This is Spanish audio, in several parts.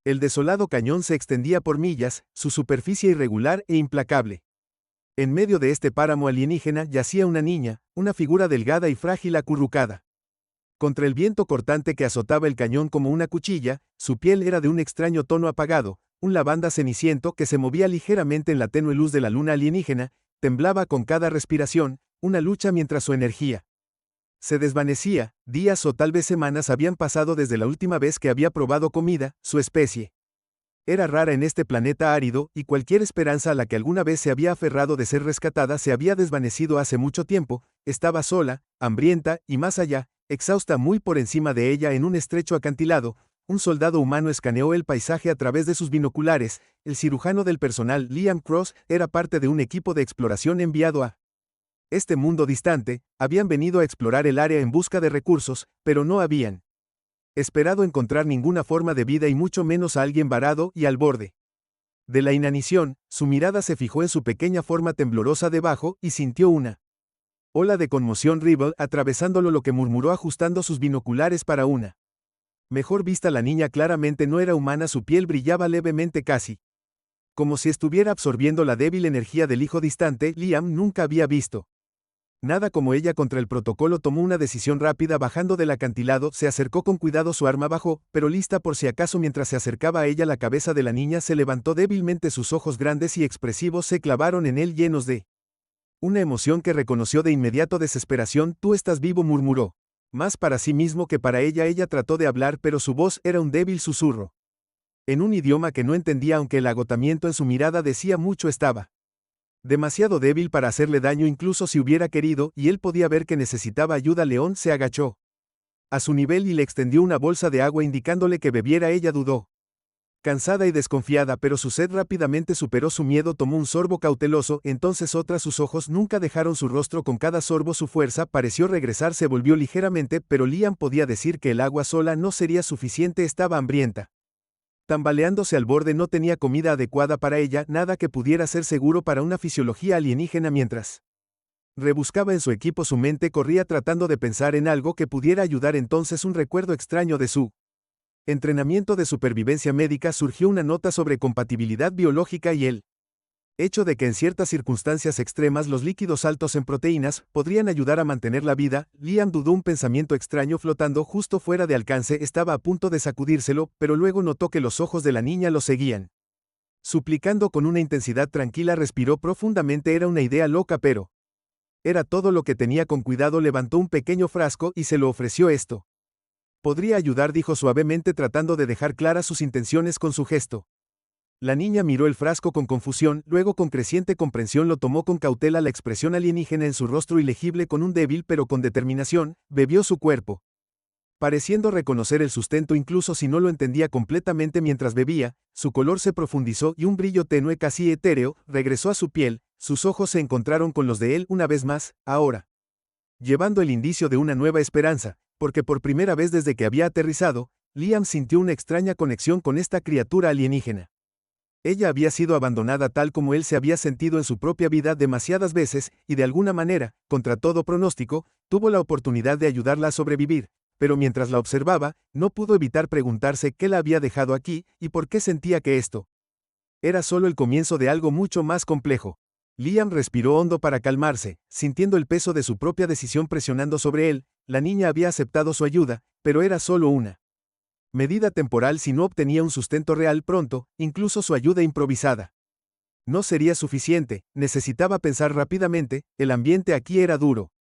El desolado cañón se extendía por millas, su superficie irregular e implacable. En medio de este páramo alienígena yacía una niña, una figura delgada y frágil acurrucada. Contra el viento cortante que azotaba el cañón como una cuchilla, su piel era de un extraño tono apagado, un lavanda ceniciento que se movía ligeramente en la tenue luz de la luna alienígena, temblaba con cada respiración, una lucha mientras su energía se desvanecía. Días o tal vez semanas habían pasado desde la última vez que había probado comida, su especie era rara en este planeta árido, y cualquier esperanza a la que alguna vez se había aferrado de ser rescatada se había desvanecido hace mucho tiempo. Estaba sola, hambrienta, y más allá, exhausta muy por encima de ella en un estrecho acantilado. Un soldado humano escaneó el paisaje a través de sus binoculares. El cirujano del personal, Liam Cross, era parte de un equipo de exploración enviado a este mundo distante. Habían venido a explorar el área en busca de recursos, pero no habían esperado encontrar ninguna forma de vida y mucho menos a alguien varado y al borde de la inanición. Su mirada se fijó en su pequeña forma temblorosa debajo y sintió una ola de conmoción Ribble atravesándolo, lo que murmuró ajustando sus binoculares para una mejor vista. La niña claramente no era humana, su piel brillaba levemente, casi como si estuviera absorbiendo la débil energía del hijo distante. Liam nunca había visto nada como ella. Contra el protocolo tomó una decisión rápida. Bajando del acantilado, se acercó con cuidado, su arma bajó, pero lista por si acaso. Mientras se acercaba a ella, la cabeza de la niña se levantó débilmente, sus ojos grandes y expresivos se clavaron en él llenos de una emoción que reconoció de inmediato. Desesperación. «Tú estás vivo», murmuró. Más para sí mismo que para ella. Ella trató de hablar, pero su voz era un débil susurro en un idioma que no entendía, aunque el agotamiento en su mirada decía mucho. Estaba demasiado débil para hacerle daño incluso si hubiera querido, y él podía ver que necesitaba ayuda. León se agachó a su nivel y le extendió una bolsa de agua indicándole que bebiera. Ella dudó, cansada y desconfiada, pero su sed rápidamente superó su miedo. Tomó un sorbo cauteloso, entonces otra. Sus ojos nunca dejaron su rostro. Con cada sorbo su fuerza pareció regresar. Se volvió ligeramente, pero Liam podía decir que el agua sola no sería suficiente. Estaba hambrienta, tambaleándose al borde. No tenía comida adecuada para ella, nada que pudiera ser seguro para una fisiología alienígena. Mientras rebuscaba en su equipo, su mente corría tratando de pensar en algo que pudiera ayudar. Entonces un recuerdo extraño de su entrenamiento de supervivencia médica surgió. Una nota sobre compatibilidad biológica y el hecho de que en ciertas circunstancias extremas los líquidos altos en proteínas podrían ayudar a mantener la vida. Liam dudó, un pensamiento extraño flotando justo fuera de alcance. Estaba a punto de sacudírselo, pero luego notó que los ojos de la niña lo seguían, suplicando con una intensidad tranquila. Respiró profundamente. Era una idea loca, pero era todo lo que tenía. Con cuidado levantó un pequeño frasco y se lo ofreció. «Esto podría ayudar», dijo suavemente, tratando de dejar claras sus intenciones con su gesto. La niña miró el frasco con confusión, luego con creciente comprensión lo tomó con cautela. La expresión alienígena en su rostro ilegible. Con un débil pero con determinación, bebió su cuerpo, pareciendo reconocer el sustento incluso si no lo entendía completamente. Mientras bebía, su color se profundizó y un brillo tenue, casi etéreo, regresó a su piel. Sus ojos se encontraron con los de él una vez más, ahora llevando el indicio de una nueva esperanza, porque por primera vez desde que había aterrizado, Liam sintió una extraña conexión con esta criatura alienígena. Ella había sido abandonada tal como él se había sentido en su propia vida demasiadas veces, y de alguna manera, contra todo pronóstico, tuvo la oportunidad de ayudarla a sobrevivir. Pero mientras la observaba, no pudo evitar preguntarse qué la había dejado aquí, y por qué sentía que esto era solo el comienzo de algo mucho más complejo. Liam respiró hondo para calmarse, sintiendo el peso de su propia decisión presionando sobre él. La niña había aceptado su ayuda, pero era solo una medida temporal. Si no obtenía un sustento real pronto, incluso su ayuda improvisada no sería suficiente. Necesitaba pensar rápidamente. El ambiente aquí era duro,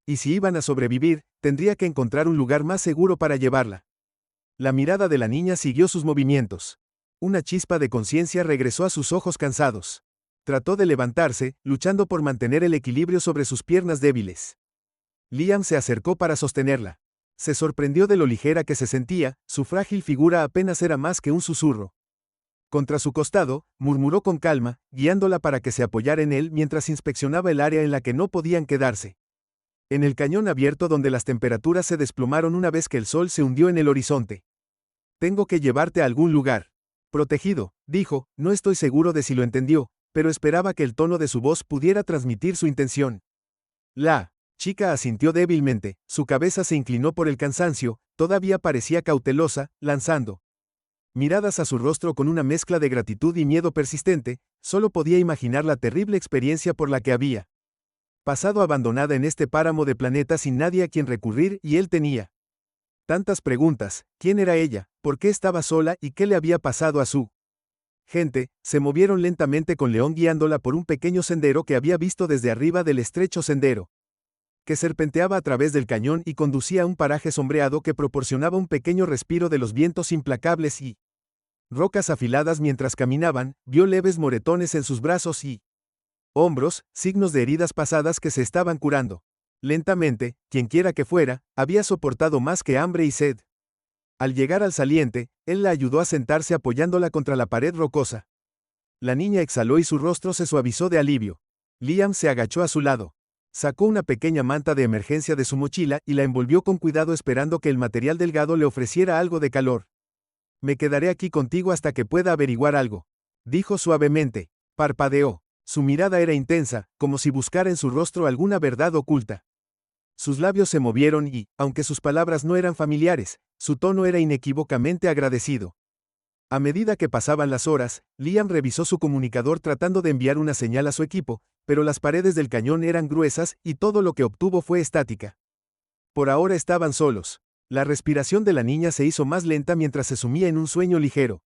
y si iban a sobrevivir, tendría que encontrar un lugar más seguro para llevarla. La mirada de la niña siguió sus movimientos. Una chispa de conciencia regresó a sus ojos cansados. Trató de levantarse, luchando por mantener el equilibrio sobre sus piernas débiles. Liam se acercó para sostenerla. Se sorprendió de lo ligera que se sentía. Su frágil figura apenas era más que un susurro. Contra su costado, murmuró con calma, guiándola para que se apoyara en él mientras inspeccionaba el área en la que no podían quedarse. En el cañón abierto donde las temperaturas se desplomaron una vez que el sol se hundió en el horizonte. «Tengo que llevarte a algún lugar protegido», dijo. No estoy seguro de si lo entendió, pero esperaba que el tono de su voz pudiera transmitir su intención. La chica asintió débilmente, su cabeza se inclinó por el cansancio, todavía parecía cautelosa, lanzando Miradas a su rostro con una mezcla de gratitud y miedo persistente, solo podía imaginar la terrible experiencia por la que había pasado abandonada en este páramo de planeta sin nadie a quien recurrir, y él tenía tantas preguntas: ¿quién era ella? ¿Por qué estaba sola? ¿Y qué le había pasado a su gente? Se movieron lentamente con León guiándola por un pequeño sendero que había visto desde arriba del estrecho sendero que serpenteaba a través del cañón y conducía a un paraje sombreado que proporcionaba un pequeño respiro de los vientos implacables y rocas afiladas. Mientras caminaban, vio leves moretones en sus brazos y hombros, signos de heridas pasadas que se estaban curando. Lentamente, quienquiera que fuera, había soportado más que hambre y sed. Al llegar al saliente, él la ayudó a sentarse apoyándola contra la pared rocosa. La niña exhaló y su rostro se suavizó de alivio. Liam se agachó a su lado. Sacó una pequeña manta de emergencia de su mochila y la envolvió con cuidado, esperando que el material delgado le ofreciera algo de calor. «Me quedaré aquí contigo hasta que pueda averiguar algo», dijo suavemente. Parpadeó. Su mirada era intensa, como si buscara en su rostro alguna verdad oculta. Sus labios se movieron y, aunque sus palabras no eran familiares, su tono era inequívocamente agradecido. A medida que pasaban las horas, Liam revisó su comunicador tratando de enviar una señal a su equipo, pero las paredes del cañón eran gruesas y todo lo que obtuvo fue estática. Por ahora estaban solos. La respiración de la niña se hizo más lenta mientras se sumía en un sueño ligero.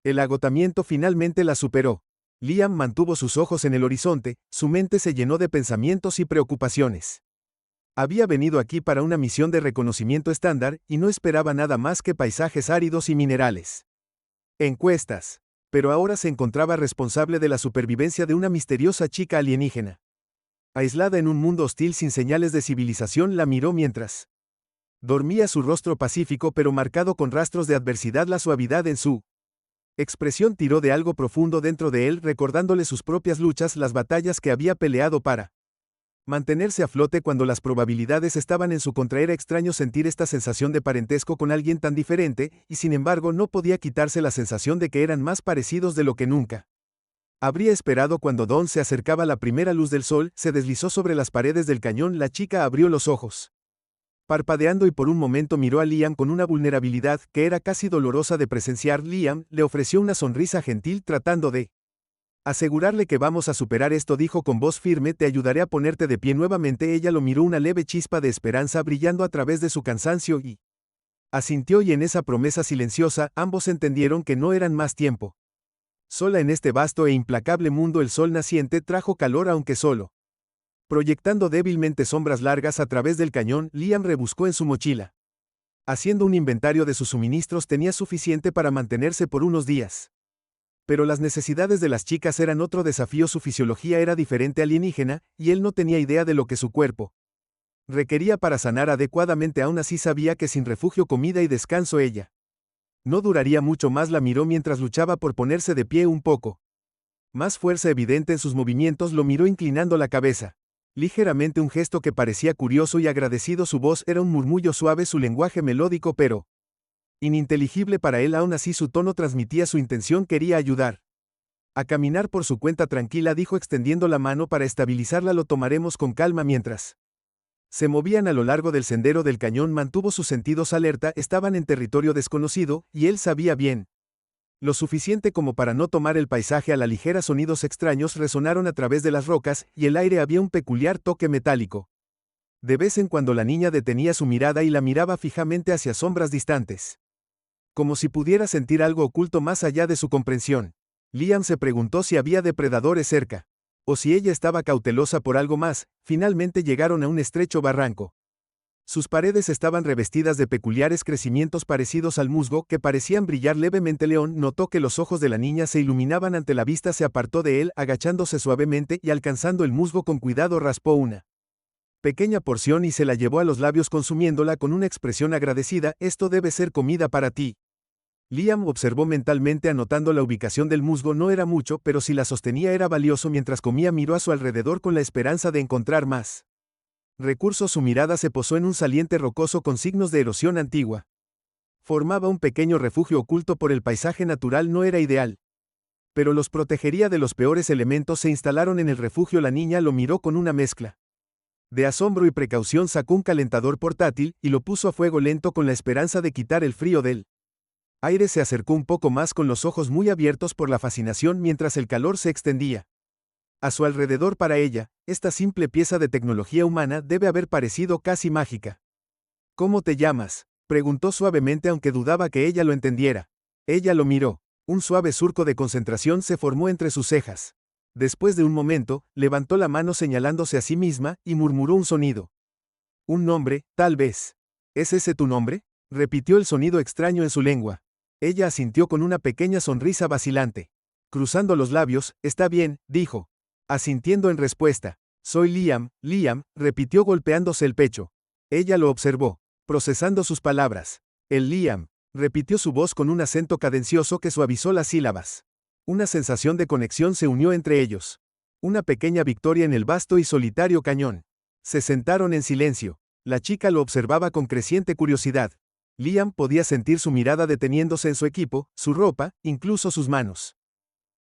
El agotamiento finalmente la superó. Liam mantuvo sus ojos en el horizonte, su mente se llenó de pensamientos y preocupaciones. Había venido aquí para una misión de reconocimiento estándar y no esperaba nada más que paisajes áridos y minerales. Encuestas. Pero ahora se encontraba responsable de la supervivencia de una misteriosa chica alienígena. Aislada en un mundo hostil sin señales de civilización, la miró mientras dormía, su rostro pacífico pero marcado con rastros de adversidad. La suavidad en su expresión tiró de algo profundo dentro de él, recordándole sus propias luchas, las batallas que había peleado para mantenerse a flote cuando las probabilidades estaban en su contra. Era extraño sentir esta sensación de parentesco con alguien tan diferente, y sin embargo no podía quitarse la sensación de que eran más parecidos de lo que nunca habría esperado. Cuando Dawn se acercaba, la primera luz del sol se deslizó sobre las paredes del cañón. La chica abrió los ojos, parpadeando, y por un momento miró a Liam con una vulnerabilidad que era casi dolorosa de presenciar. Liam le ofreció una sonrisa gentil tratando de asegurarle que vamos a superar esto, dijo con voz firme. Te ayudaré a ponerte de pie nuevamente. Ella lo miró, una leve chispa de esperanza brillando a través de su cansancio, y asintió, y en esa promesa silenciosa, ambos entendieron que no eran más tiempo sola en este vasto e implacable mundo. El sol naciente trajo calor, aunque solo proyectando débilmente sombras largas a través del cañón. Liam rebuscó en su mochila. Haciendo un inventario de sus suministros, tenía suficiente para mantenerse por unos días. Pero las necesidades de las chicas eran otro desafío. Su fisiología era diferente, alienígena, y él no tenía idea de lo que su cuerpo requería para sanar adecuadamente. Aún así sabía que sin refugio, comida y descanso, ella no duraría mucho más. La miró mientras luchaba por ponerse de pie, un poco más fuerza evidente en sus movimientos. Lo miró inclinando la cabeza ligeramente, un gesto que parecía curioso y agradecido. Su voz era un murmullo suave, su lenguaje melódico pero ininteligible para él. Aún así su tono transmitía su intención. Quería ayudar a caminar por su cuenta. Tranquila, dijo extendiendo la mano para estabilizarla. Lo tomaremos con calma. Mientras se movían a lo largo del sendero del cañón, mantuvo sus sentidos alerta. Estaban en territorio desconocido, y él sabía bien lo suficiente como para no tomar el paisaje a la ligera. Sonidos extraños resonaron a través de las rocas, y el aire había un peculiar toque metálico. De vez en cuando la niña detenía su mirada y la miraba fijamente hacia sombras distantes, como si pudiera sentir algo oculto más allá de su comprensión. Liam se preguntó si había depredadores cerca, o si ella estaba cautelosa por algo más. Finalmente llegaron a un estrecho barranco. Sus paredes estaban revestidas de peculiares crecimientos parecidos al musgo, que parecían brillar levemente. León notó que los ojos de la niña se iluminaban ante la vista. Se apartó de él, agachándose suavemente, y alcanzando el musgo con cuidado raspó una pequeña porción y se la llevó a los labios, consumiéndola con una expresión agradecida. Esto debe ser comida para ti. Liam observó mentalmente, anotando la ubicación del musgo. No era mucho, pero si la sostenía era valioso. Mientras comía, miró a su alrededor con la esperanza de encontrar más recursos. Su mirada se posó en un saliente rocoso con signos de erosión antigua. Formaba un pequeño refugio oculto por el paisaje natural. No era ideal, pero los protegería de los peores elementos. Se instalaron en el refugio. La niña lo miró con una mezcla de asombro y precaución. Sacó un calentador portátil y lo puso a fuego lento, con la esperanza de quitar el frío del Aire se acercó un poco más con los ojos muy abiertos por la fascinación mientras el calor se extendía. A su alrededor para ella, esta simple pieza de tecnología humana debe haber parecido casi mágica. ¿Cómo te llamas?, preguntó suavemente aunque dudaba que ella lo entendiera. Ella lo miró. Un suave surco de concentración se formó entre sus cejas. Después de un momento, levantó la mano señalándose a sí misma y murmuró un sonido. Un nombre, tal vez. ¿Es ese tu nombre?, repitió el sonido extraño en su lengua. Ella asintió con una pequeña sonrisa vacilante. Cruzando los labios, está bien, dijo. Asintiendo en respuesta. Soy Liam, Liam, repitió golpeándose el pecho. Ella lo observó, procesando sus palabras. El Liam, repitió su voz con un acento cadencioso que suavizó las sílabas. Una sensación de conexión se unió entre ellos. Una pequeña victoria en el vasto y solitario cañón. Se sentaron en silencio. La chica lo observaba con creciente curiosidad. Liam podía sentir su mirada deteniéndose en su equipo, su ropa, incluso sus manos.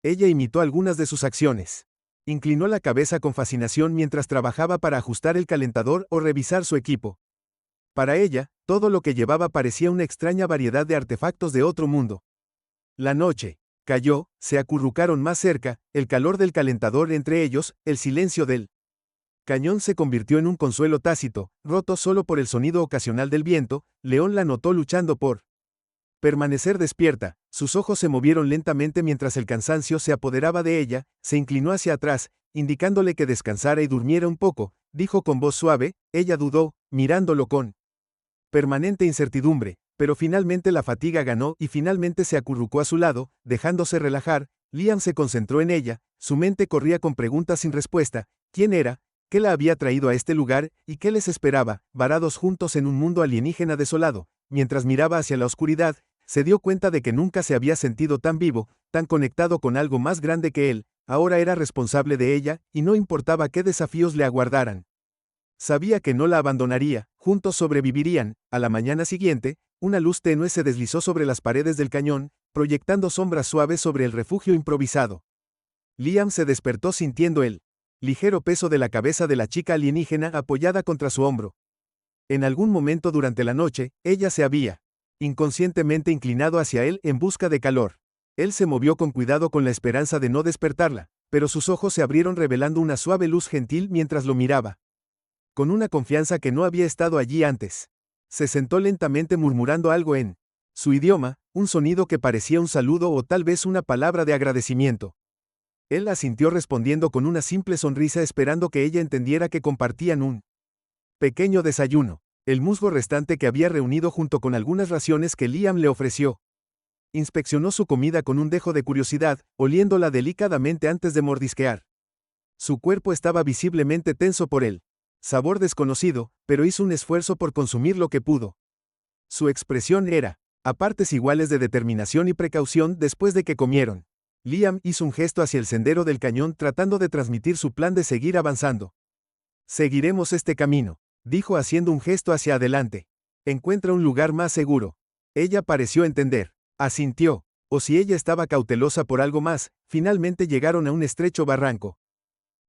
Ella imitó algunas de sus acciones. Inclinó la cabeza con fascinación mientras trabajaba para ajustar el calentador o revisar su equipo. Para ella, todo lo que llevaba parecía una extraña variedad de artefactos de otro mundo. La noche cayó, se acurrucaron más cerca, el calor del calentador entre ellos, el silencio del cañón se convirtió en un consuelo tácito, roto solo por el sonido ocasional del viento. León la notó luchando por permanecer despierta. Sus ojos se movieron lentamente mientras el cansancio se apoderaba de ella. Se inclinó hacia atrás, indicándole que descansara y durmiera un poco. Dijo con voz suave. Ella dudó, mirándolo con permanente incertidumbre, pero finalmente la fatiga ganó y finalmente se acurrucó a su lado, dejándose relajar. Liam se concentró en ella, su mente corría con preguntas sin respuesta. ¿Quién era? ¿Qué la había traído a este lugar? ¿Y qué les esperaba, varados juntos en un mundo alienígena desolado? Mientras miraba hacia la oscuridad, se dio cuenta de que nunca se había sentido tan vivo, tan conectado con algo más grande que él. Ahora era responsable de ella, y no importaba qué desafíos le aguardaran. Sabía que no la abandonaría, juntos sobrevivirían. A la mañana siguiente, una luz tenue se deslizó sobre las paredes del cañón, proyectando sombras suaves sobre el refugio improvisado. Liam se despertó sintiendo el ligero peso de la cabeza de la chica alienígena apoyada contra su hombro. En algún momento durante la noche, ella se había inconscientemente inclinado hacia él en busca de calor. Él se movió con cuidado con la esperanza de no despertarla, pero sus ojos se abrieron revelando una suave luz gentil mientras lo miraba. Con una confianza que no había estado allí antes. Se sentó lentamente murmurando algo en su idioma, un sonido que parecía un saludo o tal vez una palabra de agradecimiento. Él asintió respondiendo con una simple sonrisa esperando que ella entendiera que compartían un pequeño desayuno, el musgo restante que había reunido junto con algunas raciones que Liam le ofreció. Inspeccionó su comida con un dejo de curiosidad, oliéndola delicadamente antes de mordisquear. Su cuerpo estaba visiblemente tenso por él. Sabor desconocido, pero hizo un esfuerzo por consumir lo que pudo. Su expresión era, a partes iguales de determinación y precaución después de que comieron. Liam hizo un gesto hacia el sendero del cañón tratando de transmitir su plan de seguir avanzando. Seguiremos este camino, dijo haciendo un gesto hacia adelante. Encuentra un lugar más seguro. Ella pareció entender. Asintió. O si ella estaba cautelosa por algo más, finalmente llegaron a un estrecho barranco.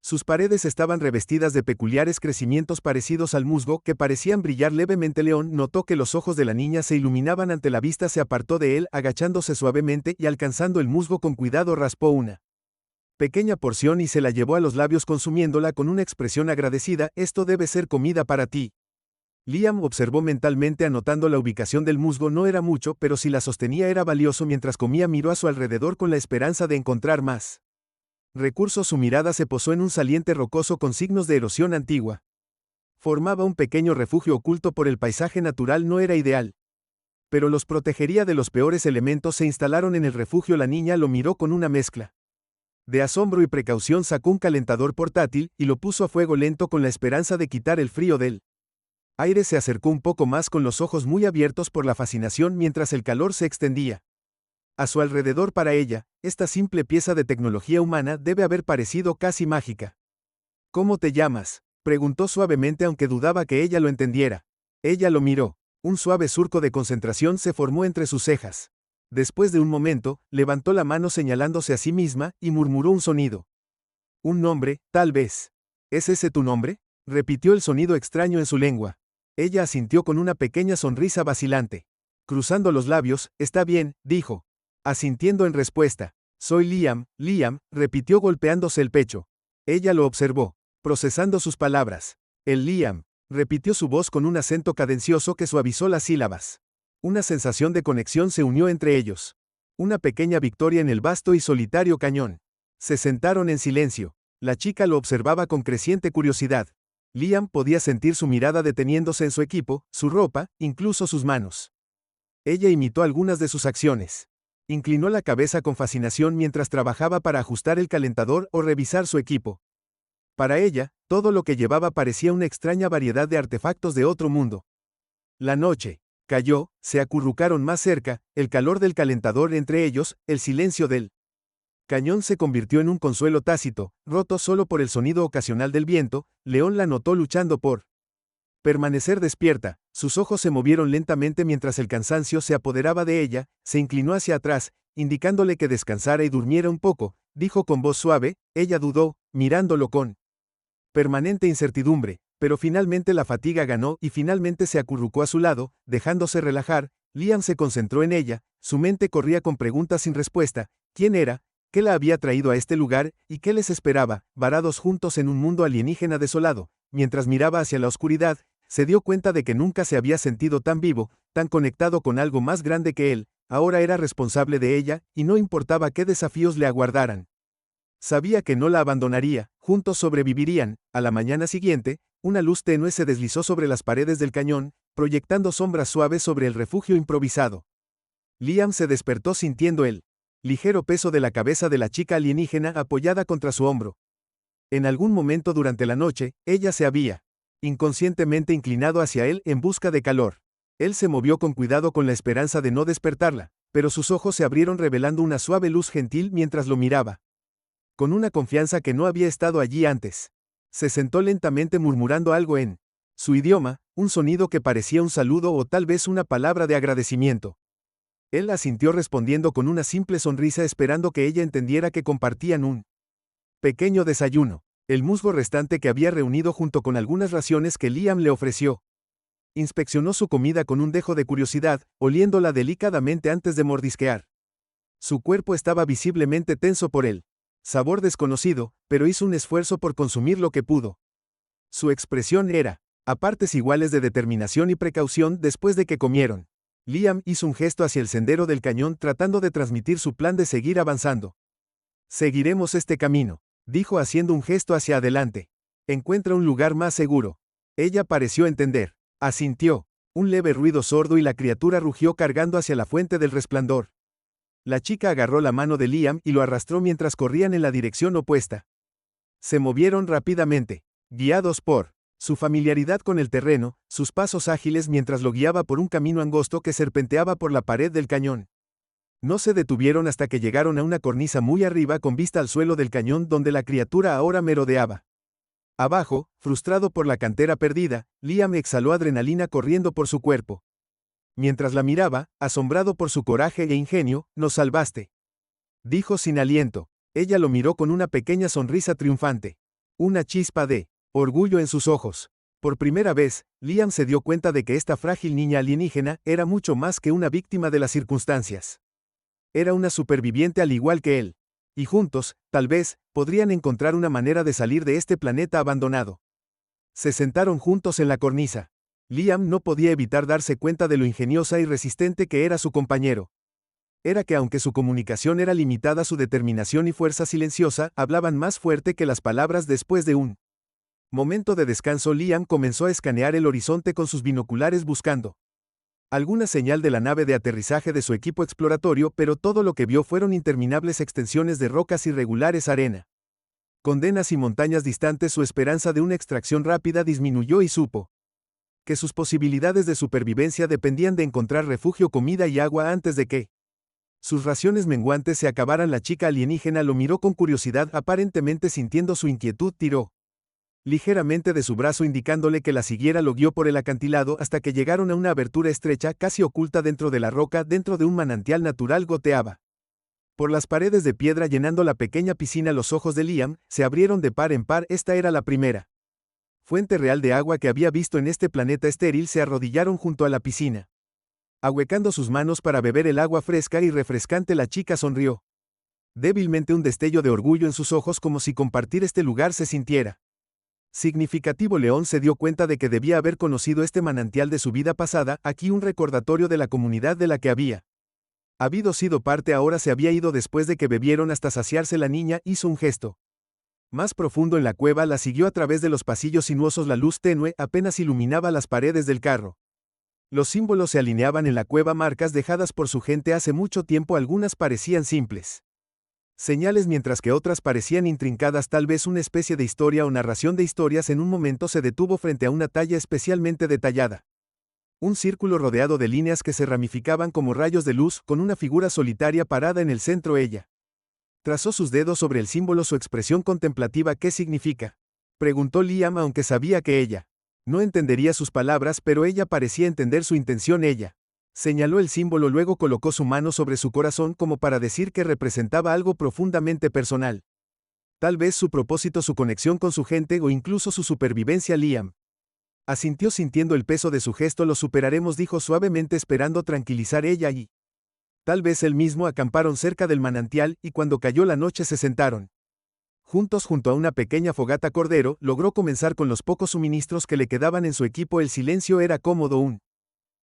Sus paredes estaban revestidas de peculiares crecimientos parecidos al musgo que parecían brillar levemente. León notó que los ojos de la niña se iluminaban ante la vista. Se apartó de él agachándose suavemente y alcanzando el musgo con cuidado raspó una pequeña porción y se la llevó a los labios consumiéndola con una expresión agradecida. Esto debe ser comida para ti. Liam observó mentalmente anotando la ubicación del musgo. No era mucho, pero si la sostenía era valioso. Mientras comía miró a su alrededor con la esperanza de encontrar más recursos. Su mirada se posó en un saliente rocoso con signos de erosión antigua. Formaba un pequeño refugio oculto por el paisaje natural. No era ideal, pero los protegería de los peores elementos. Se instalaron en el refugio. La niña lo miró con una mezcla de asombro y precaución. Sacó un calentador portátil y lo puso a fuego lento con la esperanza de quitar el frío del aire. Se acercó un poco más con los ojos muy abiertos por la fascinación mientras el calor se extendía. A su alrededor para ella, esta simple pieza de tecnología humana debe haber parecido casi mágica. ¿Cómo te llamas?, preguntó suavemente aunque dudaba que ella lo entendiera. Ella lo miró. Un suave surco de concentración se formó entre sus cejas. Después de un momento, levantó la mano señalándose a sí misma y murmuró un sonido. Un nombre, tal vez. ¿Es ese tu nombre?, repitió el sonido extraño en su lengua. Ella asintió con una pequeña sonrisa vacilante. Cruzando los labios, está bien, dijo. Asintiendo en respuesta. Soy Liam, Liam, repitió golpeándose el pecho. Ella lo observó, procesando sus palabras. El Liam, repitió su voz con un acento cadencioso que suavizó las sílabas. Una sensación de conexión se unió entre ellos. Una pequeña victoria en el vasto y solitario cañón. Se sentaron en silencio. La chica lo observaba con creciente curiosidad. Liam podía sentir su mirada deteniéndose en su equipo, su ropa, incluso sus manos. Ella imitó algunas de sus acciones. Inclinó la cabeza con fascinación mientras trabajaba para ajustar el calentador o revisar su equipo. Para ella, todo lo que llevaba parecía una extraña variedad de artefactos de otro mundo. La noche cayó, se acurrucaron más cerca, el calor del calentador entre ellos, el silencio del cañón se convirtió en un consuelo tácito, roto solo por el sonido ocasional del viento. León la notó luchando por permanecer despierta. Sus ojos se movieron lentamente mientras el cansancio se apoderaba de ella. Se inclinó hacia atrás, indicándole que descansara y durmiera un poco. Dijo con voz suave. Ella dudó, mirándolo con permanente incertidumbre, pero finalmente la fatiga ganó y finalmente se acurrucó a su lado, dejándose relajar. Liam se concentró en ella, su mente corría con preguntas sin respuesta. ¿Quién era? ¿Qué la había traído a este lugar? ¿Y qué les esperaba, varados juntos en un mundo alienígena desolado? Mientras miraba hacia la oscuridad, se dio cuenta de que nunca se había sentido tan vivo, tan conectado con algo más grande que él. Ahora era responsable de ella, y no importaba qué desafíos le aguardaran. Sabía que no la abandonaría, juntos sobrevivirían. A la mañana siguiente, una luz tenue se deslizó sobre las paredes del cañón, proyectando sombras suaves sobre el refugio improvisado. Liam se despertó sintiendo el ligero peso de la cabeza de la chica alienígena apoyada contra su hombro. En algún momento durante la noche, ella se había inconscientemente inclinado hacia él en busca de calor. Él se movió con cuidado con la esperanza de no despertarla, pero sus ojos se abrieron revelando una suave luz gentil mientras lo miraba. Con una confianza que no había estado allí antes. Se sentó lentamente murmurando algo en su idioma, un sonido que parecía un saludo o tal vez una palabra de agradecimiento. Él asintió respondiendo con una simple sonrisa esperando que ella entendiera que compartían un pequeño desayuno, el musgo restante que había reunido junto con algunas raciones que Liam le ofreció. Inspeccionó su comida con un dejo de curiosidad, oliéndola delicadamente antes de mordisquear. Su cuerpo estaba visiblemente tenso por él. Sabor desconocido, pero hizo un esfuerzo por consumir lo que pudo. Su expresión era, a partes iguales de determinación y precaución después de que comieron. Liam hizo un gesto hacia el sendero del cañón tratando de transmitir su plan de seguir avanzando. Seguiremos este camino, dijo haciendo un gesto hacia adelante. Encuentra un lugar más seguro. Ella pareció entender. Asintió. Un leve ruido sordo y la criatura rugió cargando hacia la fuente del resplandor. La chica agarró la mano de Liam y lo arrastró mientras corrían en la dirección opuesta. Se movieron rápidamente, guiados por su familiaridad con el terreno, sus pasos ágiles mientras lo guiaba por un camino angosto que serpenteaba por la pared del cañón. No se detuvieron hasta que llegaron a una cornisa muy arriba con vista al suelo del cañón donde la criatura ahora merodeaba. Abajo, frustrado por la cantera perdida, Liam exhaló adrenalina corriendo por su cuerpo. Mientras la miraba, asombrado por su coraje e ingenio, «Nos salvaste», dijo sin aliento. Ella lo miró con una pequeña sonrisa triunfante. Una chispa de orgullo en sus ojos. Por primera vez, Liam se dio cuenta de que esta frágil niña alienígena era mucho más que una víctima de las circunstancias. Era una superviviente al igual que él. Y juntos, tal vez, podrían encontrar una manera de salir de este planeta abandonado. Se sentaron juntos en la cornisa. Liam no podía evitar darse cuenta de lo ingeniosa y resistente que era su compañero. Era que aunque su comunicación era limitada, su determinación y fuerza silenciosa hablaban más fuerte que las palabras. Después de un momento de descanso, Liam comenzó a escanear el horizonte con sus binoculares buscando alguna señal de la nave de aterrizaje de su equipo exploratorio, pero todo lo que vio fueron interminables extensiones de rocas irregulares, arena, condenas y montañas distantes. Su esperanza de una extracción rápida disminuyó y supo que sus posibilidades de supervivencia dependían de encontrar refugio, comida y agua antes de que sus raciones menguantes se acabaran. La chica alienígena lo miró con curiosidad, aparentemente sintiendo su inquietud. Tiró ligeramente de su brazo indicándole que la siguiera. Lo guió por el acantilado hasta que llegaron a una abertura estrecha casi oculta dentro de la roca. Dentro de un manantial natural goteaba por las paredes de piedra llenando la pequeña piscina. Los ojos de Liam se abrieron de par en par. Esta era la primera fuente real de agua que había visto en este planeta estéril. Se arrodillaron junto a la piscina. Ahuecando sus manos para beber el agua fresca y refrescante, la chica sonrió. Débilmente, un destello de orgullo en sus ojos, como si compartir este lugar se sintiera significativo. León se dio cuenta de que debía haber conocido este manantial de su vida pasada, aquí un recordatorio de la comunidad de la que había habido sido parte. Ahora se había ido después de que bebieron hasta saciarse. La niña hizo un gesto más profundo en la cueva, la siguió a través de los pasillos sinuosos. La luz tenue apenas iluminaba las paredes del carro. Los símbolos se alineaban en la cueva, marcas dejadas por su gente hace mucho tiempo. Algunas parecían simples señales, mientras que otras parecían intrincadas, tal vez una especie de historia o narración de historias. En un momento se detuvo frente a una talla especialmente detallada. Un círculo rodeado de líneas que se ramificaban como rayos de luz, con una figura solitaria parada en el centro. Ella trazó sus dedos sobre el símbolo, su expresión contemplativa. ¿Qué significa?, preguntó Liam, aunque sabía que ella no entendería sus palabras, pero ella parecía entender su intención. Ella señaló el símbolo, luego colocó su mano sobre su corazón como para decir que representaba algo profundamente personal. Tal vez su propósito, su conexión con su gente o incluso su supervivencia. Liam asintió sintiendo el peso de su gesto. Lo superaremos, dijo suavemente, esperando tranquilizar ella y tal vez él mismo. Acamparon cerca del manantial y cuando cayó la noche se sentaron juntos junto a una pequeña fogata. Cordero logró comenzar con los pocos suministros que le quedaban en su equipo. El silencio era cómodo, un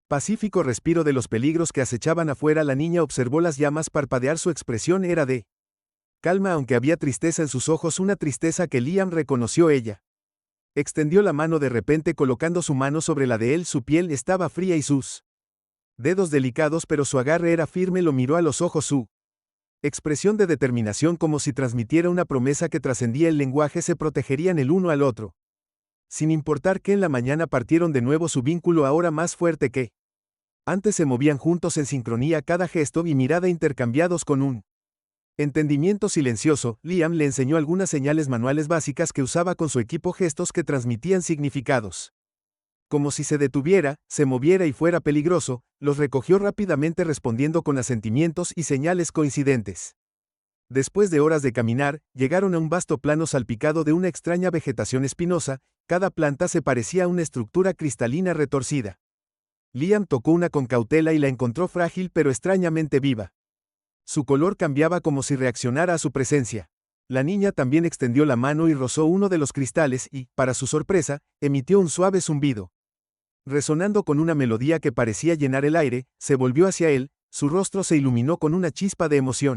pacífico respiro de los peligros que acechaban afuera. La niña observó las llamas parpadear, su expresión era de calma, aunque había tristeza en sus ojos, una tristeza que Liam reconoció. Ella extendió la mano de repente, colocando su mano sobre la de él. Su piel estaba fría y sus dedos delicados, pero su agarre era firme. Lo miró a los ojos, su expresión de determinación como si transmitiera una promesa que trascendía el lenguaje. Se protegerían el uno al otro, sin importar que en la mañana partieron de nuevo, su vínculo ahora más fuerte que antes. Se movían juntos en sincronía, cada gesto y mirada intercambiados con un entendimiento silencioso. Liam le enseñó algunas señales manuales básicas que usaba con su equipo, gestos que transmitían significados como si se detuviera, se moviera y fuera peligroso. Los recogió rápidamente, respondiendo con asentimientos y señales coincidentes. Después de horas de caminar, llegaron a un vasto plano salpicado de una extraña vegetación espinosa. Cada planta se parecía a una estructura cristalina retorcida. Liam tocó una con cautela y la encontró frágil pero extrañamente viva. Su color cambiaba como si reaccionara a su presencia. La niña también extendió la mano y rozó uno de los cristales y, para su sorpresa, emitió un suave zumbido. Resonando con una melodía que parecía llenar el aire, se volvió hacia él, su rostro se iluminó con una chispa de emoción.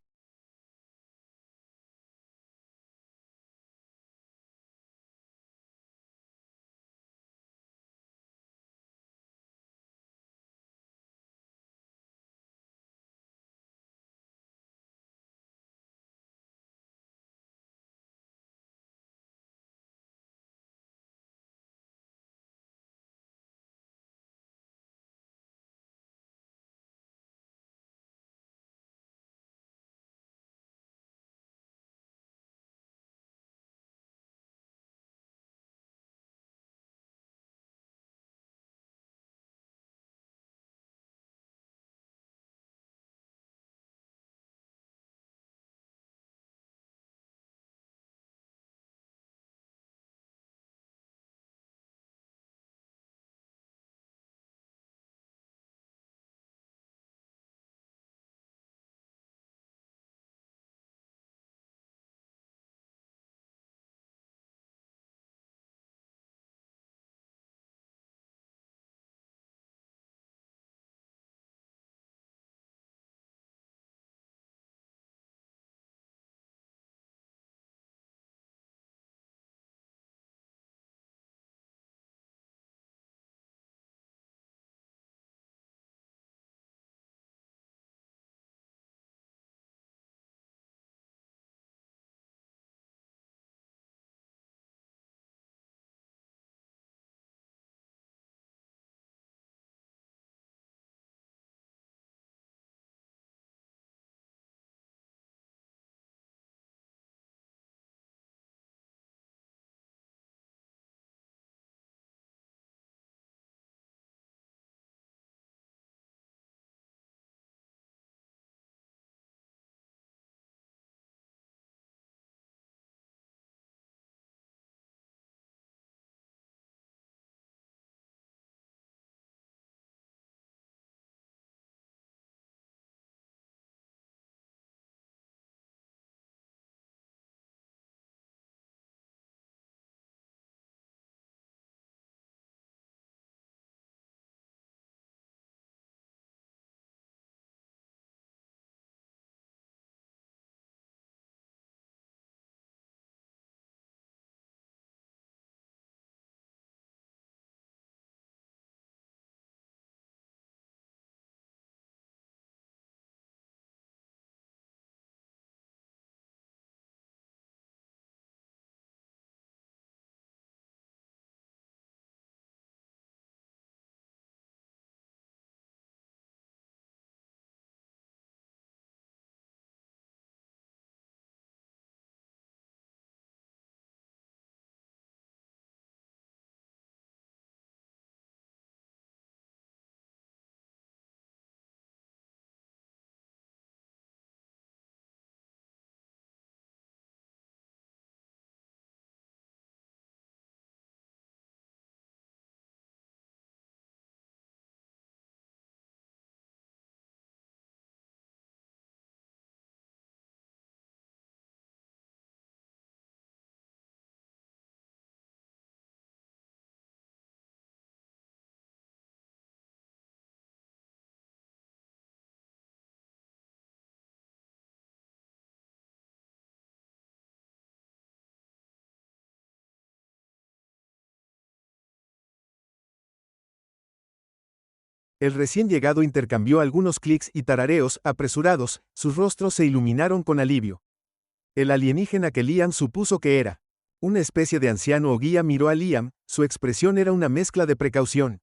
El recién llegado intercambió algunos clics y tarareos apresurados, sus rostros se iluminaron con alivio. El alienígena que Liam supuso que era una especie de anciano o guía miró a Liam, su expresión era una mezcla de precaución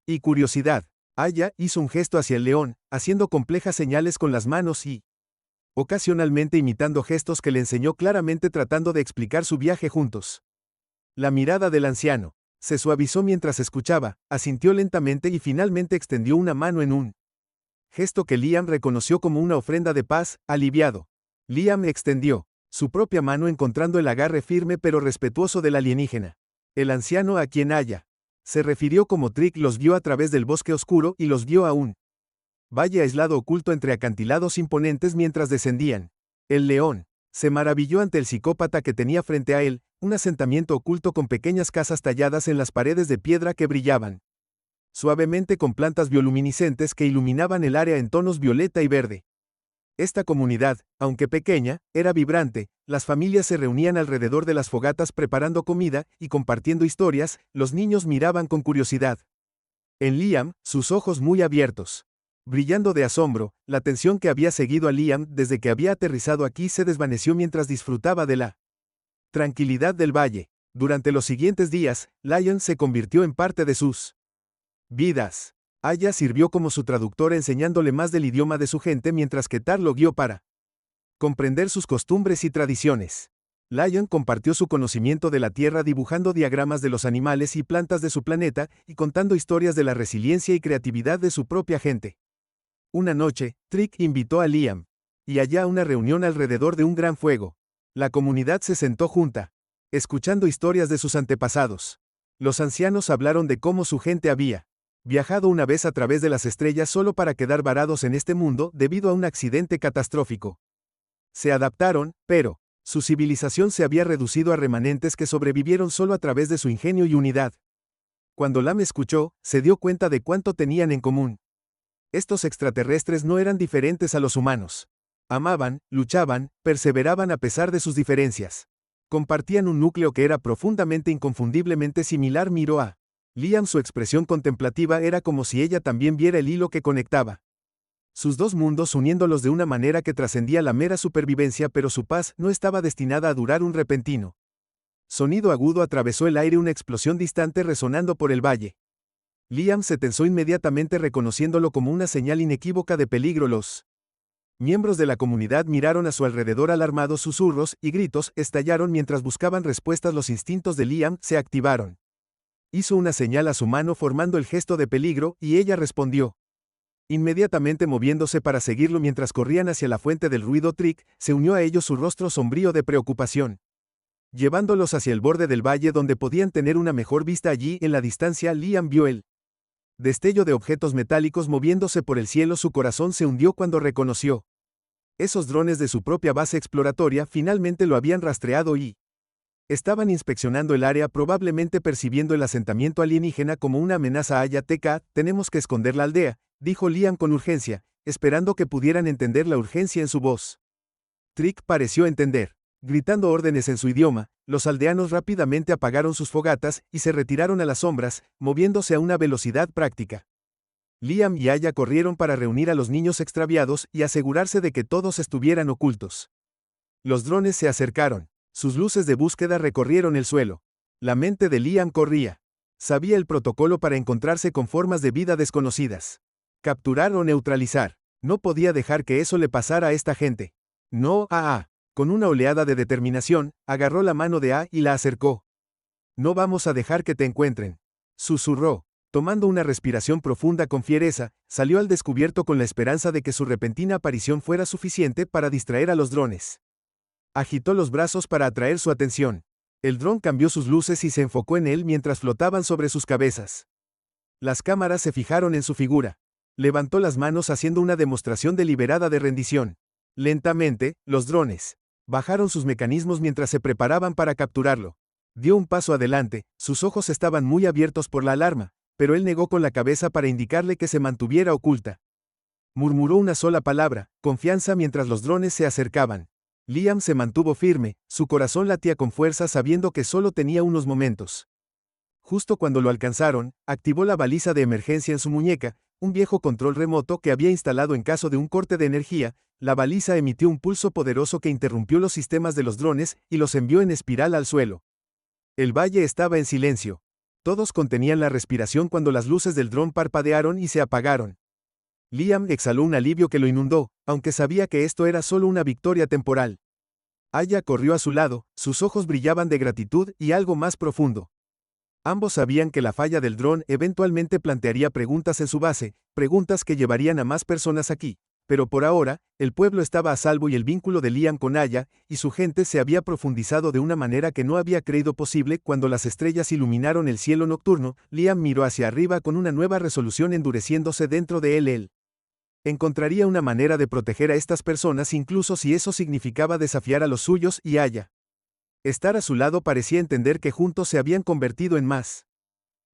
y curiosidad. Aya hizo un gesto hacia el león, haciendo complejas señales con las manos y ocasionalmente imitando gestos que le enseñó claramente tratando de explicar su viaje juntos. La mirada del anciano se suavizó mientras escuchaba, asintió lentamente y finalmente extendió una mano en un gesto que Liam reconoció como una ofrenda de paz, aliviado. Liam extendió su propia mano encontrando el agarre firme pero respetuoso del alienígena. El anciano a quien Aya se refirió como Trick los vio a través del bosque oscuro y los vio a un valle aislado oculto entre acantilados imponentes mientras descendían. El león se maravilló ante el psicópata que tenía frente a él, un asentamiento oculto con pequeñas casas talladas en las paredes de piedra que brillaban suavemente con plantas bioluminiscentes que iluminaban el área en tonos violeta y verde. Esta comunidad, aunque pequeña, era vibrante, las familias se reunían alrededor de las fogatas preparando comida y compartiendo historias, los niños miraban con curiosidad. En Liam, sus ojos muy abiertos, brillando de asombro, la tensión que había seguido a Liam desde que había aterrizado aquí se desvaneció mientras disfrutaba de la tranquilidad del valle. Durante los siguientes días, Lion se convirtió en parte de sus vidas. Aya sirvió como su traductora enseñándole más del idioma de su gente mientras que Tar lo guió para comprender sus costumbres y tradiciones. Lion compartió su conocimiento de la Tierra dibujando diagramas de los animales y plantas de su planeta y contando historias de la resiliencia y creatividad de su propia gente. Una noche, Trick invitó a Liam y Aya a una reunión alrededor de un gran fuego. La comunidad se sentó junta, escuchando historias de sus antepasados. Los ancianos hablaron de cómo su gente había viajado una vez a través de las estrellas solo para quedar varados en este mundo debido a un accidente catastrófico. Se adaptaron, pero su civilización se había reducido a remanentes que sobrevivieron solo a través de su ingenio y unidad. Cuando Lam escuchó, se dio cuenta de cuánto tenían en común. Estos extraterrestres no eran diferentes a los humanos. Amaban, luchaban, perseveraban a pesar de sus diferencias. Compartían un núcleo que era profundamente inconfundiblemente similar. Miró a Liam, su expresión contemplativa era como si ella también viera el hilo que conectaba sus dos mundos uniéndolos de una manera que trascendía la mera supervivencia, pero su paz no estaba destinada a durar. Un repentino sonido agudo atravesó el aire, una explosión distante resonando por el valle. Liam se tensó inmediatamente reconociéndolo como una señal inequívoca de peligro. Los miembros de la comunidad miraron a su alrededor alarmados, susurros y gritos estallaron mientras buscaban respuestas. Los instintos de Liam se activaron. Hizo una señal a su mano formando el gesto de peligro y ella respondió. Inmediatamente moviéndose para seguirlo mientras corrían hacia la fuente del ruido, Trick se unió a ellos, su rostro sombrío de preocupación. Llevándolos hacia el borde del valle donde podían tener una mejor vista. Allí, en la distancia, Liam vio el destello de objetos metálicos moviéndose por el cielo. Su corazón se hundió cuando reconoció esos drones de su propia base exploratoria. Finalmente lo habían rastreado y estaban inspeccionando el área, probablemente percibiendo el asentamiento alienígena como una amenaza. Aya, TK, tenemos que esconder la aldea, dijo Liam con urgencia, esperando que pudieran entender la urgencia en su voz. Trick pareció entender. Gritando órdenes en su idioma, los aldeanos rápidamente apagaron sus fogatas y se retiraron a las sombras, moviéndose a una velocidad práctica. Liam y Aya corrieron para reunir a los niños extraviados y asegurarse de que todos estuvieran ocultos. Los drones se acercaron. Sus luces de búsqueda recorrieron el suelo. La mente de Liam corría. Sabía el protocolo para encontrarse con formas de vida desconocidas. Capturar o neutralizar. No podía dejar que eso le pasara a esta gente. No, Con una oleada de determinación, agarró la mano de A y la acercó. No vamos a dejar que te encuentren. Susurró. Tomando una respiración profunda con fiereza, salió al descubierto con la esperanza de que su repentina aparición fuera suficiente para distraer a los drones. Agitó los brazos para atraer su atención. El dron cambió sus luces y se enfocó en él mientras flotaban sobre sus cabezas. Las cámaras se fijaron en su figura. Levantó las manos haciendo una demostración deliberada de rendición. Lentamente, los drones bajaron sus mecanismos mientras se preparaban para capturarlo. Dio un paso adelante, sus ojos estaban muy abiertos por la alarma, pero él negó con la cabeza para indicarle que se mantuviera oculta. Murmuró una sola palabra, confianza, mientras los drones se acercaban. Liam se mantuvo firme, su corazón latía con fuerza sabiendo que solo tenía unos momentos. Justo cuando lo alcanzaron, activó la baliza de emergencia en su muñeca, un viejo control remoto que había instalado en caso de un corte de energía. La baliza emitió un pulso poderoso que interrumpió los sistemas de los drones y los envió en espiral al suelo. El valle estaba en silencio. Todos contenían la respiración cuando las luces del dron parpadearon y se apagaron. Liam exhaló un alivio que lo inundó, aunque sabía que esto era solo una victoria temporal. Aya corrió a su lado, sus ojos brillaban de gratitud y algo más profundo. Ambos sabían que la falla del dron eventualmente plantearía preguntas en su base, preguntas que llevarían a más personas aquí. Pero por ahora, el pueblo estaba a salvo y el vínculo de Liam con Aya y su gente se había profundizado de una manera que no había creído posible cuando las estrellas iluminaron el cielo nocturno. Liam miró hacia arriba con una nueva resolución endureciéndose dentro de él. Encontraría una manera de proteger a estas personas incluso si eso significaba desafiar a los suyos y Aya. Estar a su lado parecía entender que juntos se habían convertido en más.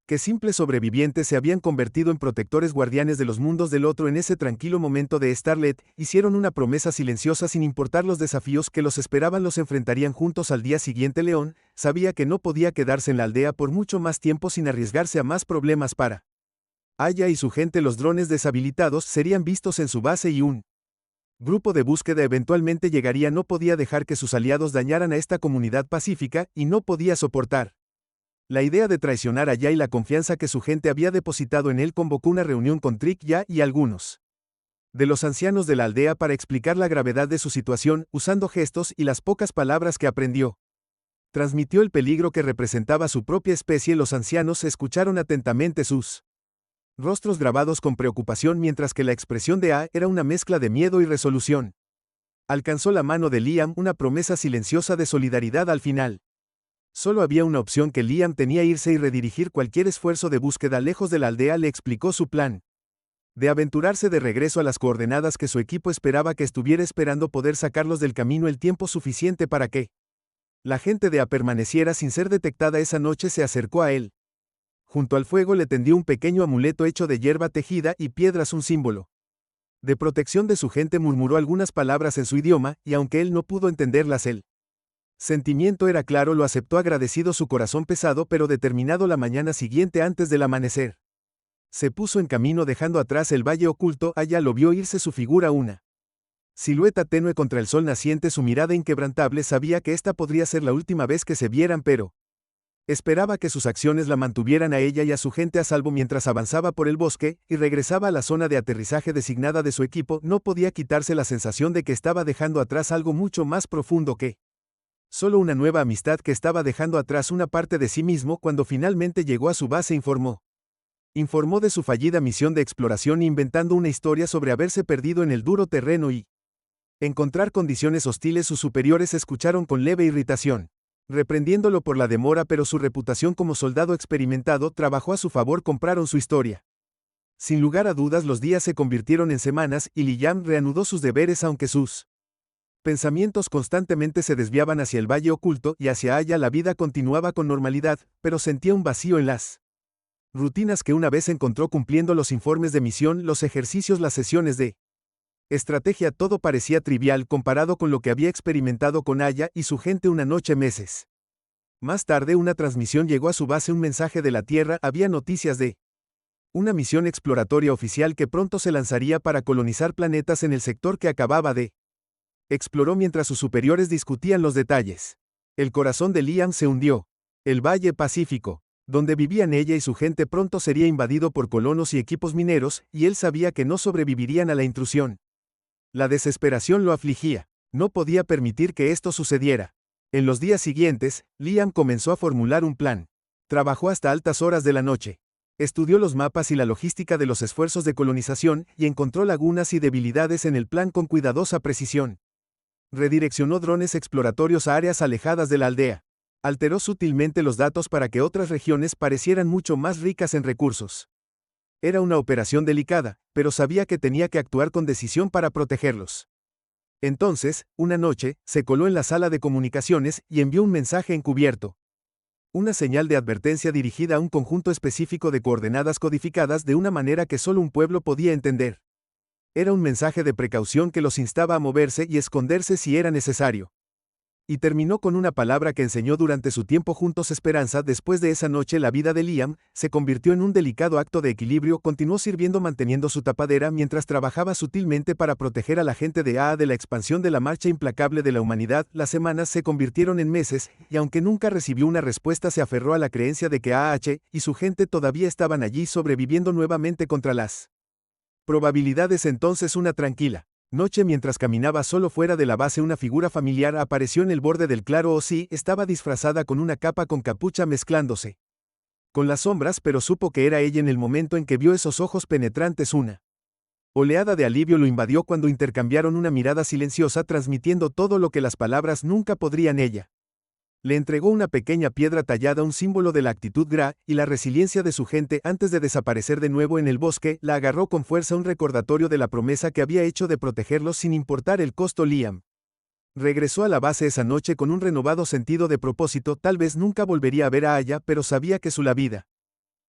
Que simples sobrevivientes se habían convertido en protectores guardianes de los mundos del otro en ese tranquilo momento de Starlet, hicieron una promesa silenciosa sin importar los desafíos que los esperaban. Los enfrentarían juntos al día siguiente. León sabía que no podía quedarse en la aldea por mucho más tiempo sin arriesgarse a más problemas para Aya y su gente. Los drones deshabilitados serían vistos en su base y un grupo de búsqueda eventualmente llegaría. No podía dejar que sus aliados dañaran a esta comunidad pacífica y no podía soportar la idea de traicionar a Ya y la confianza que su gente había depositado en él. Convocó una reunión con Trick, Ya y algunos de los ancianos de la aldea para explicar la gravedad de su situación, usando gestos y las pocas palabras que aprendió. Transmitió el peligro que representaba su propia especie. Los ancianos escucharon atentamente sus rostros grabados con preocupación mientras que la expresión de A era una mezcla de miedo y resolución. Alcanzó la mano de Liam, una promesa silenciosa de solidaridad al final. Solo había una opción que Liam tenía: irse y redirigir cualquier esfuerzo de búsqueda lejos de la aldea. Le explicó su plan de aventurarse de regreso a las coordenadas que su equipo esperaba que estuviera esperando, poder sacarlos del camino el tiempo suficiente para que la gente de A permaneciera sin ser detectada. Esa noche se acercó a él. Junto al fuego le tendió un pequeño amuleto hecho de hierba tejida y piedras, un símbolo de protección de su gente. Murmuró algunas palabras en su idioma, y aunque él no pudo entenderlas, el sentimiento era claro. Lo aceptó agradecido, su corazón pesado pero determinado. La mañana siguiente, antes del amanecer, se puso en camino dejando atrás el valle oculto. Aya lo vio irse, su figura una silueta tenue contra el sol naciente, su mirada inquebrantable. Sabía que esta podría ser la última vez que se vieran, pero esperaba que sus acciones la mantuvieran a ella y a su gente a salvo. Mientras avanzaba por el bosque y regresaba a la zona de aterrizaje designada de su equipo, no podía quitarse la sensación de que estaba dejando atrás algo mucho más profundo que solo una nueva amistad, que estaba dejando atrás una parte de sí mismo. Cuando finalmente llegó a su base, informó de su fallida misión de exploración, inventando una historia sobre haberse perdido en el duro terreno y encontrar condiciones hostiles. Sus superiores escucharon con leve irritación, reprendiéndolo por la demora, pero su reputación como soldado experimentado trabajó a su favor. Compraron su historia. Sin lugar a dudas, los días se convirtieron en semanas y Liam reanudó sus deberes, aunque sus pensamientos constantemente se desviaban hacia el valle oculto y hacia Aya. La vida continuaba con normalidad, pero sentía un vacío en las rutinas que una vez encontró cumpliendo los informes de misión, los ejercicios, las sesiones de estrategia. Todo parecía trivial comparado con lo que había experimentado con Aya y su gente una noche meses más tarde. Una transmisión llegó a su base, un mensaje de la Tierra. Había noticias de una misión exploratoria oficial que pronto se lanzaría para colonizar planetas en el sector que acababa de exploró. Mientras sus superiores discutían los detalles, el corazón de Liam se hundió. El Valle Pacífico, donde vivían ella y su gente, pronto sería invadido por colonos y equipos mineros, y él sabía que no sobrevivirían a la intrusión. La desesperación lo afligía. No podía permitir que esto sucediera. En los días siguientes, Liam comenzó a formular un plan. Trabajó hasta altas horas de la noche. Estudió los mapas y la logística de los esfuerzos de colonización y encontró lagunas y debilidades en el plan con cuidadosa precisión. Redireccionó drones exploratorios a áreas alejadas de la aldea. Alteró sutilmente los datos para que otras regiones parecieran mucho más ricas en recursos. Era una operación delicada, pero sabía que tenía que actuar con decisión para protegerlos. Entonces, una noche, se coló en la sala de comunicaciones y envió un mensaje encubierto. Una señal de advertencia dirigida a un conjunto específico de coordenadas codificadas de una manera que solo un pueblo podía entender. Era un mensaje de precaución que los instaba a moverse y esconderse si era necesario. Y terminó con una palabra que enseñó durante su tiempo juntos: esperanza. Después de esa noche la vida de Liam se convirtió en un delicado acto de equilibrio. Continuó sirviendo manteniendo su tapadera mientras trabajaba sutilmente para proteger a la gente de AA de la expansión de la marcha implacable de la humanidad. Las semanas se convirtieron en meses, y aunque nunca recibió una respuesta, se aferró a la creencia de que AH y su gente todavía estaban allí sobreviviendo nuevamente contra las probabilidades. Entonces, una tranquila noche, mientras caminaba solo fuera de la base, una figura familiar apareció en el borde del claro. O sí, estaba disfrazada con una capa con capucha mezclándose con las sombras, pero supo que era ella en el momento en que vio esos ojos penetrantes. Una oleada de alivio lo invadió cuando intercambiaron una mirada silenciosa, transmitiendo todo lo que las palabras nunca podrían. Ella le entregó una pequeña piedra tallada, un símbolo de la actitud Gra y la resiliencia de su gente. Antes de desaparecer de nuevo en el bosque, la agarró con fuerza, un recordatorio de la promesa que había hecho de protegerlos sin importar el costo. Liam regresó a la base esa noche con un renovado sentido de propósito. Tal vez nunca volvería a ver a Aya, pero sabía que la vida,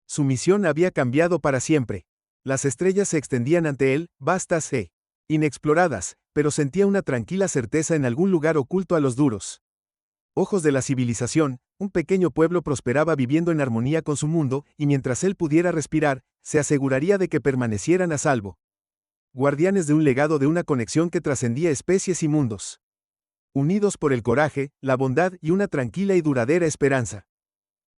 su misión, había cambiado para siempre. Las estrellas se extendían ante él, vastas e inexploradas, pero sentía una tranquila certeza en algún lugar oculto a los duros ojos de la civilización. Un pequeño pueblo prosperaba viviendo en armonía con su mundo, y mientras él pudiera respirar, se aseguraría de que permanecieran a salvo. Guardianes de un legado, de una conexión que trascendía especies y mundos. Unidos por el coraje, la bondad y una tranquila y duradera esperanza.